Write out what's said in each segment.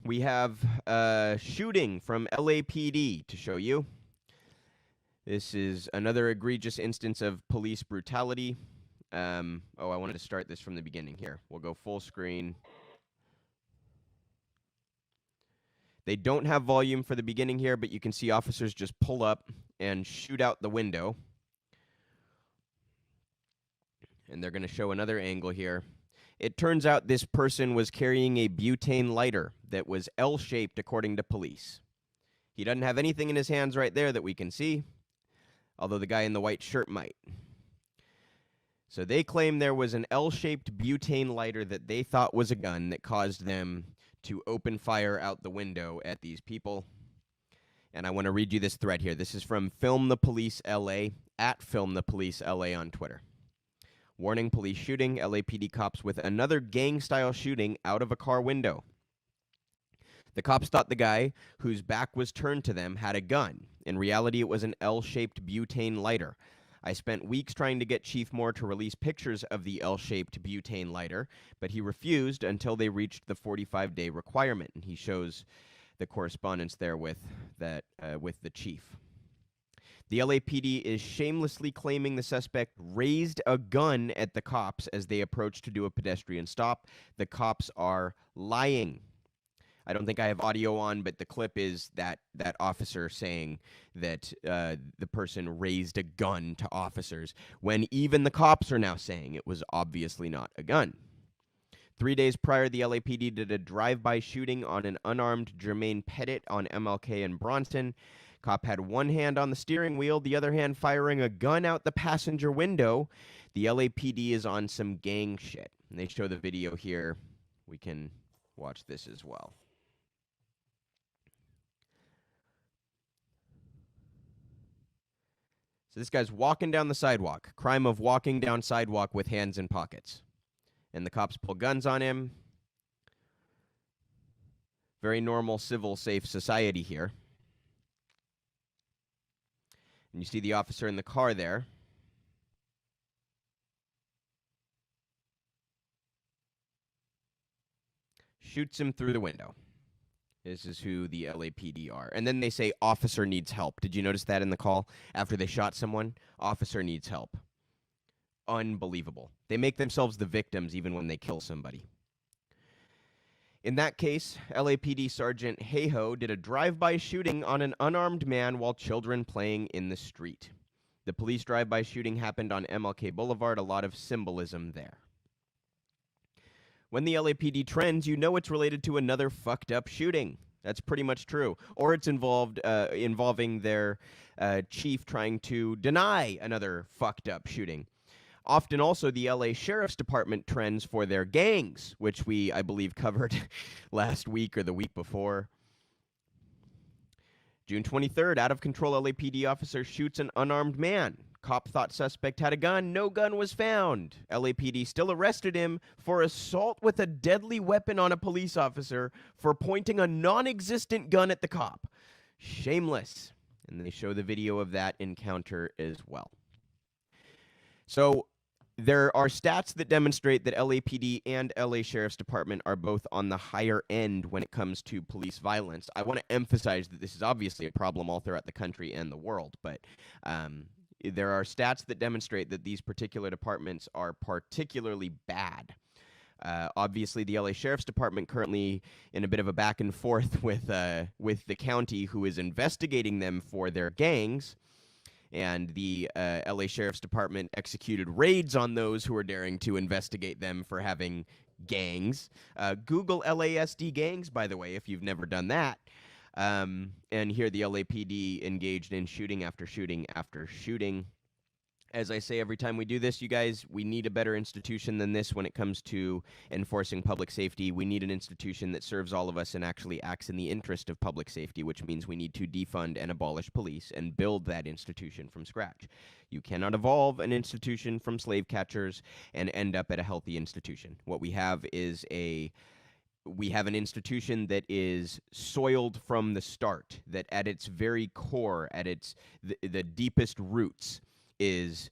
We have a shooting from LAPD to show you. This is another egregious instance of police brutality. I wanted to start this from the beginning here. We'll go full screen. They don't have volume for the beginning here, but you can see officers just pull up and shoot out the window. And they're going to show another angle here. It turns out this person was carrying a butane lighter that was L-shaped according to police. He doesn't have anything in his hands right there that we can see, although the guy in the white shirt might. So they claim there was an L-shaped butane lighter that they thought was a gun that caused them to open fire out the window at these people. And I want to read you this thread here. This is from Film the Police LA, at Film the Police LA on Twitter. Warning, police shooting, LAPD cops with another gang-style shooting out of a car window. The cops thought the guy, whose back was turned to them, had a gun. In reality, it was an L-shaped butane lighter. I spent weeks trying to get Chief Moore to release pictures of the L-shaped butane lighter, but he refused until they reached the 45-day requirement. And he shows the correspondence there with the chief. The LAPD is shamelessly claiming the suspect raised a gun at the cops as they approached to do a pedestrian stop. The cops are lying. I don't think I have audio on, but the clip is that officer saying that the person raised a gun to officers, when even the cops are now saying it was obviously not a gun. 3 days prior, the LAPD did a drive-by shooting on an unarmed Jermaine Petit on MLK and Bronson. Cop had one hand on the steering wheel, the other hand firing a gun out the passenger window. The LAPD is on some gang shit. And they show the video here. We can watch this as well. So this guy's walking down the sidewalk. Crime of walking down sidewalk with hands in pockets. And the cops pull guns on him. Very normal, civil, safe society here. And you see the officer in the car there. Shoots him through the window. This is who the LAPD are. And then they say, officer needs help. Did you notice that in the call? After they shot someone, officer needs help. Unbelievable. They make themselves the victims even when they kill somebody. In that case, LAPD Sergeant Hayho did a drive-by shooting on an unarmed man while children playing in the street. The police drive-by shooting happened on MLK Boulevard, a lot of symbolism there. When the LAPD trends, you know it's related to another fucked up shooting. That's pretty much true. Or it's involving their chief trying to deny another fucked up shooting. Often also the LA Sheriff's Department trends for their gangs, which we, I believe, covered last week or the week before. June 23rd, out-of-control LAPD officer shoots an unarmed man. Cop thought suspect had a gun. No gun was found. LAPD still arrested him for assault with a deadly weapon on a police officer for pointing a non-existent gun at the cop. Shameless. And they show the video of that encounter as well. So there are stats that demonstrate that LAPD and LA Sheriff's Department are both on the higher end when it comes to police violence. I want to emphasize that this is obviously a problem all throughout the country and the world, but there are stats that demonstrate that these particular departments are particularly bad. Obviously, the LA Sheriff's Department currently in a bit of a back and forth with the county who is investigating them for their gangs. And the LA Sheriff's Department executed raids on those who were daring to investigate them for having gangs. Google LASD gangs, by the way, if you've never done that. And here the LAPD engaged in shooting after shooting after shooting. As I say every time we do this, you guys, we need a better institution than this when it comes to enforcing public safety. We need an institution that serves all of us and actually acts in the interest of public safety, which means we need to defund and abolish police and build that institution from scratch. You cannot evolve an institution from slave catchers and end up at a healthy institution. What we have is we have an institution that is soiled from the start, that at its very core, at its the deepest roots, is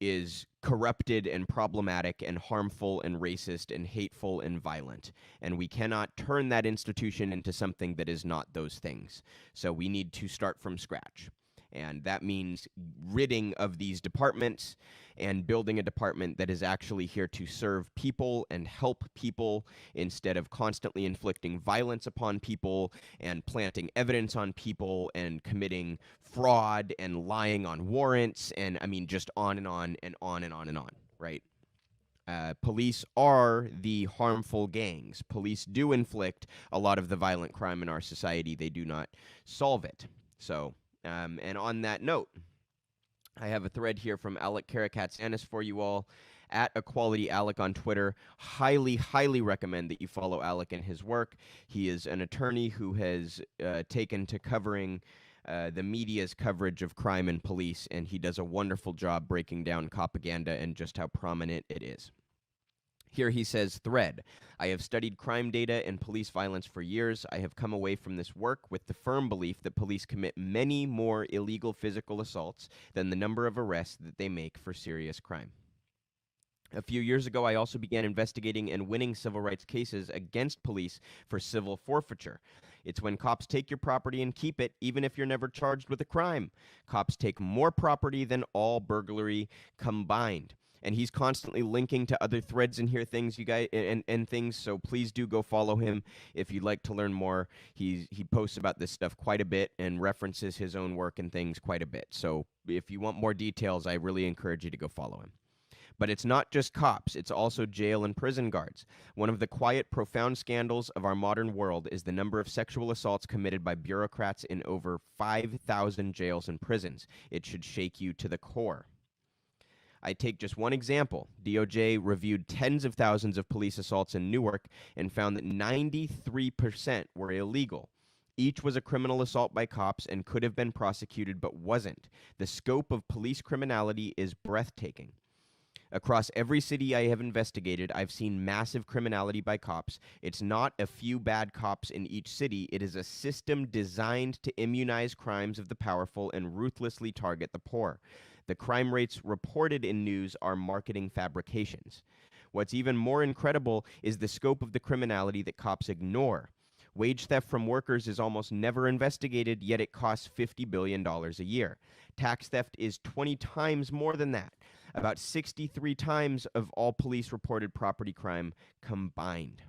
is corrupted and problematic and harmful and racist and hateful and violent. And we cannot turn that institution into something that is not those things. So we need to start from scratch. And that means ridding of these departments and building a department that is actually here to serve people and help people instead of constantly inflicting violence upon people and planting evidence on people and committing fraud and lying on warrants. And I mean, just on and on and on and on and on, right? Police are the harmful gangs. Police do inflict a lot of the violent crime in our society. They do not solve it. So, and on that note, I have a thread here from Alec Karakatsanis for you all at Equality Alec on Twitter. Highly, highly recommend that you follow Alec and his work. He is an attorney who has taken to covering the media's coverage of crime and police, and he does a wonderful job breaking down Copaganda and just how prominent it is. Here he says, thread, I have studied crime data and police violence for years. I have come away from this work with the firm belief that police commit many more illegal physical assaults than the number of arrests that they make for serious crime. A few years ago, I also began investigating and winning civil rights cases against police for civil forfeiture. It's when cops take your property and keep it, even if you're never charged with a crime. Cops take more property than all burglary combined. And he's constantly linking to other threads in here, things you guys and things. So please do go follow him if you'd like to learn more. He posts about this stuff quite a bit and references his own work and things quite a bit. So if you want more details, I really encourage you to go follow him. But it's not just cops, it's also jail and prison guards. One of the quiet, profound scandals of our modern world is the number of sexual assaults committed by bureaucrats in over 5,000 jails and prisons. It should shake you to the core. I take just one example. DOJ reviewed tens of thousands of police assaults in Newark and found that 93% were illegal. Each was a criminal assault by cops and could have been prosecuted but wasn't. The scope of police criminality is breathtaking. Across every city I have investigated, I've seen massive criminality by cops. It's not a few bad cops in each city. It is a system designed to immunize crimes of the powerful and ruthlessly target the poor. The crime rates reported in news are marketing fabrications. What's even more incredible is the scope of the criminality that cops ignore. Wage theft from workers is almost never investigated, yet it costs $50 billion a year. Tax theft is 20 times more than that. About 63 times of all police-reported property crime combined.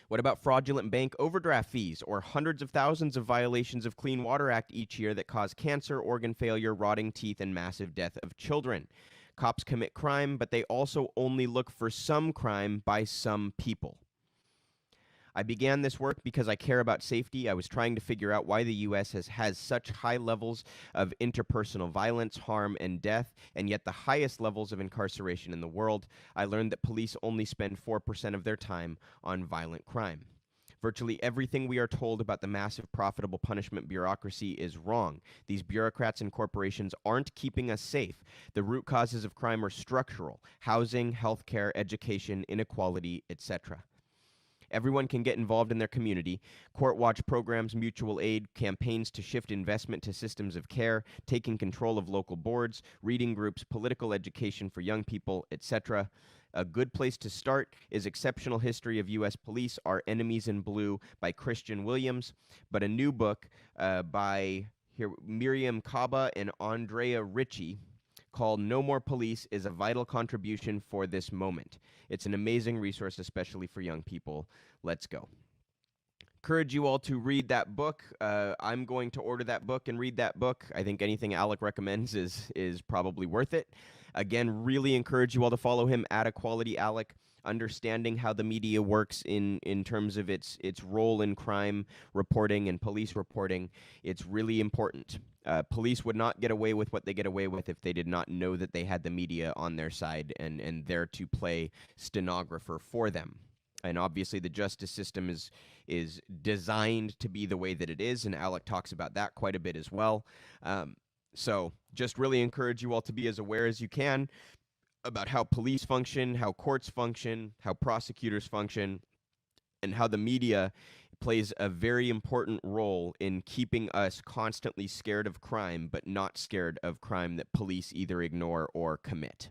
What about fraudulent bank overdraft fees or hundreds of thousands of violations of Clean Water Act each year that cause cancer, organ failure, rotting teeth, and massive death of children? Cops commit crime, but they also only look for some crime by some people. I began this work because I care about safety. I was trying to figure out why the U.S. has such high levels of interpersonal violence, harm, and death, and yet the highest levels of incarceration in the world. I learned that police only spend 4% of their time on violent crime. Virtually everything we are told about the massive profitable punishment bureaucracy is wrong. These bureaucrats and corporations aren't keeping us safe. The root causes of crime are structural: housing, healthcare, education, inequality, etc. Everyone can get involved in their community. Court watch programs, mutual aid, campaigns to shift investment to systems of care, taking control of local boards, reading groups, political education for young people, etc. A good place to start is Exceptional History of U.S. Police, Our Enemies in Blue by Christian Williams, but a new book by Miriam Kaba and Andrea Ritchie called No More Police is a vital contribution for this moment. It's an amazing resource, especially for young people. Let's go. Encourage you all to read that book. I'm going to order that book and read that book. I think anything Alec recommends is probably worth it. Again, really encourage you all to follow him at Equality Alec. Understanding how the media works in terms of its role in crime reporting and police reporting, it's really important. Police would not get away with what they get away with if they did not know that they had the media on their side and there to play stenographer for them. And obviously the justice system is designed to be the way that it is, and Alec talks about that quite a bit as well. So just really encourage you all to be as aware as you can about how police function, how courts function, how prosecutors function, and how the media plays a very important role in keeping us constantly scared of crime, but not scared of crime that police either ignore or commit.